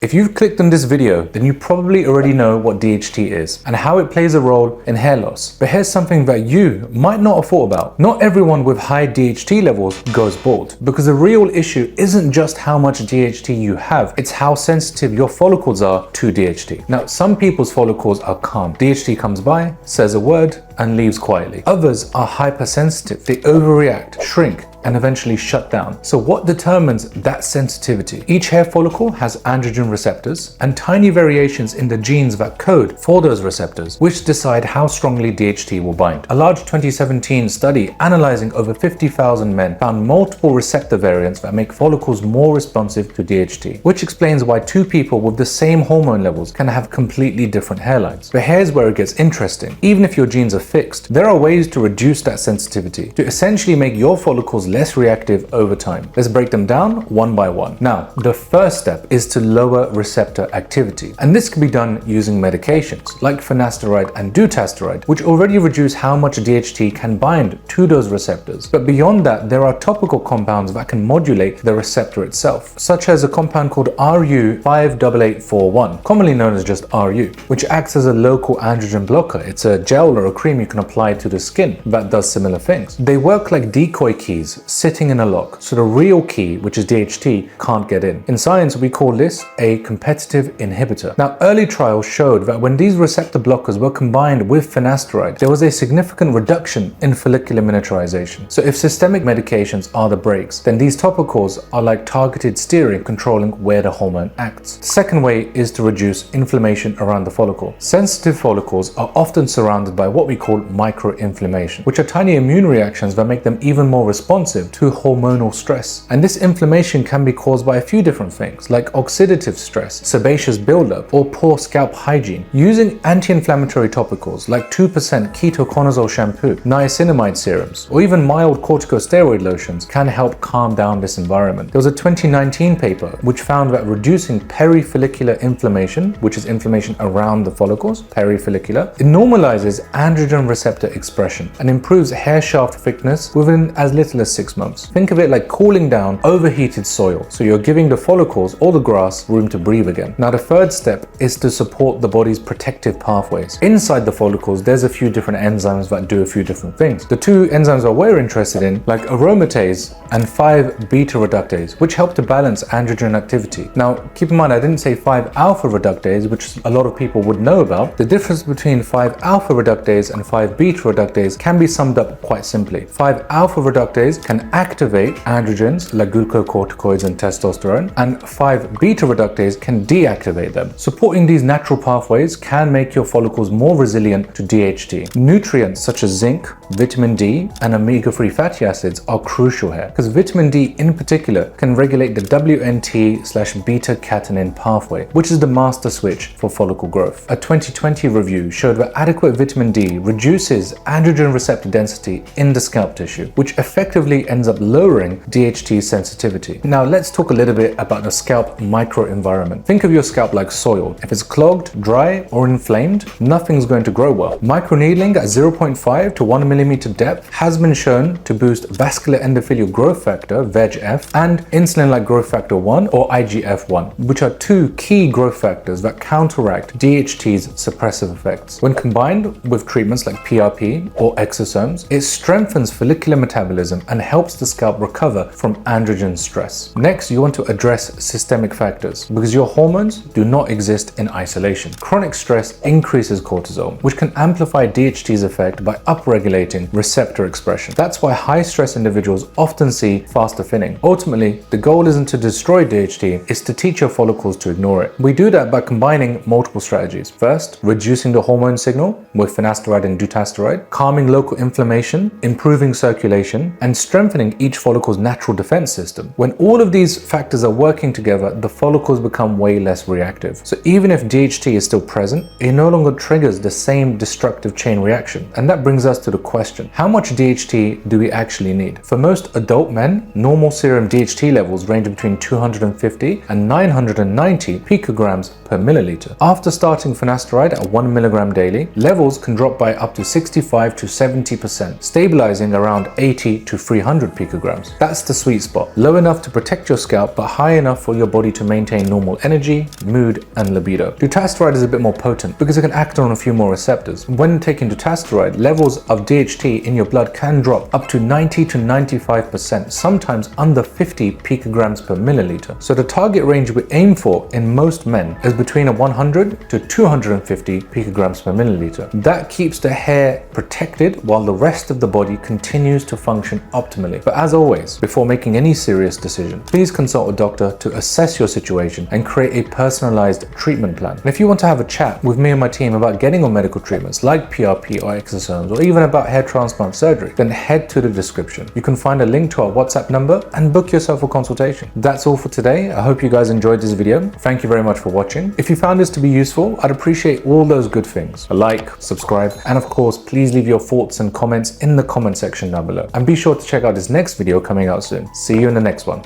If you've clicked on this video, then you probably already know what DHT is and how it plays a role in hair loss. But here's something that you might not have thought about. Not everyone with high DHT levels goes bald, because the real issue isn't just how much DHT you have, it's how sensitive your follicles are to DHT. Now, some people's follicles are calm. DHT comes by, says a word, and leaves quietly. Others are hypersensitive. They overreact, shrink, and eventually shut down. So what determines that sensitivity? Each hair follicle has androgen receptors and tiny variations in the genes that code for those receptors, which decide how strongly DHT will bind. A large 2017 study analyzing over 50,000 men found multiple receptor variants that make follicles more responsive to DHT, which explains why two people with the same hormone levels can have completely different hairlines. But here's where it gets interesting. Even if your genes are fixed, there are ways to reduce that sensitivity, to essentially make your follicles less reactive over time. Let's break them down one by one. Now, the first step is to lower receptor activity, and this can be done using medications like finasteride and dutasteride, which already reduce how much DHT can bind to those receptors. But beyond that, there are topical compounds that can modulate the receptor itself, such as a compound called RU58841, commonly known as just RU, which acts as a local androgen blocker. It's a gel or a cream you can apply to the skin that does similar things. They work like decoy keys sitting in a lock, so the real key, which is DHT, can't get in. In science, we call this a competitive inhibitor. Now, early trials showed that when these receptor blockers were combined with finasteride, there was a significant reduction in follicular miniaturization. So if systemic medications are the brakes, then these topicals are like targeted steering, controlling where the hormone acts. The second way is to reduce inflammation around the follicle. Sensitive follicles are often surrounded by what we call microinflammation, which are tiny immune reactions that make them even more responsive to hormonal stress. And this inflammation can be caused by a few different things, like oxidative stress, sebaceous buildup, or poor scalp hygiene. Using anti-inflammatory topicals like 2% ketoconazole shampoo, niacinamide serums, or even mild corticosteroid lotions can help calm down this environment. There was a 2019 paper which found that reducing perifollicular inflammation, which is inflammation around the follicles, perifollicular, it normalizes androgen receptor expression and improves hair shaft thickness within as little as 6 months. Think of it like cooling down overheated soil, so you're giving the follicles or the grass room to breathe again. Now, the third step is to support the body's protective pathways. Inside the follicles, there's a few different enzymes that do a few different things. The two enzymes that we're interested in, like aromatase and 5-beta reductase, which help to balance androgen activity. Now, keep in mind, I didn't say 5-alpha reductase, which a lot of people would know about. The difference between 5-alpha reductase and 5-beta reductase can be summed up quite simply. 5-alpha reductase can activate androgens like glucocorticoids and testosterone, and 5-beta reductase can deactivate them. Supporting these natural pathways can make your follicles more resilient to DHT. Nutrients such as zinc, vitamin D, and omega-3 fatty acids are crucial here, because vitamin D in particular can regulate the WNT/beta-catenin pathway, which is the master switch for follicle growth. A 2020 review showed that adequate vitamin D reduces androgen receptor density in the scalp tissue, which effectively ends up lowering DHT sensitivity. Now, let's talk a little bit about the scalp microenvironment. Think of your scalp like soil. If it's clogged, dry, or inflamed, nothing's going to grow well. Microneedling at 0.5 to 1 millimeter depth has been shown to boost vascular endothelial growth factor, VEGF, and insulin-like growth factor 1, or IGF-1, which are two key growth factors that counteract DHT's suppressive effects. When combined with treatments like PRP or exosomes, it strengthens follicular metabolism and helps the scalp recover from androgen stress. Next, you want to address systemic factors, because your hormones do not exist in isolation. Chronic stress increases cortisol, which can amplify DHT's effect by upregulating receptor expression. That's why high-stress individuals often see faster thinning. Ultimately, the goal isn't to destroy DHT, it's to teach your follicles to ignore it. We do that by combining multiple strategies. First, reducing the hormone signal with finasteride and dutasteride, calming local inflammation, improving circulation, and strengthening each follicle's natural defense system. When all of these factors are working together, the follicles become way less reactive. So even if DHT is still present, it no longer triggers the same destructive chain reaction. And that brings us to the question, how much DHT do we actually need? For most adult men, normal serum DHT levels range between 250 and 990 picograms per milliliter. After starting finasteride at 1 milligram daily, levels can drop by up to 65 to 70%, stabilizing around 80 to 300 300 picograms. That's the sweet spot, low enough to protect your scalp but high enough for your body to maintain normal energy, mood and libido. Dutasteride is a bit more potent because it can act on a few more receptors. When taking dutasteride, levels of DHT in your blood can drop up to 90 to 95%, sometimes under 50 picograms per milliliter. So the target range we aim for in most men is between a 100 to 250 picograms per milliliter. That keeps the hair protected while the rest of the body continues to function optimally. But as always, before making any serious decision, please consult a doctor to assess your situation and create a personalized treatment plan. And if you want to have a chat with me and my team about getting on medical treatments like PRP or exosomes, or even about hair transplant surgery, then head to the description. You can find a link to our WhatsApp number and book yourself a consultation. That's all for today. I hope you guys enjoyed this video. Thank you very much for watching. If you found this to be useful, I'd appreciate all those good things. A like, subscribe, and of course, please leave your thoughts and comments in the comment section down below. And be sure to check out this next video coming out soon. See you in the next one.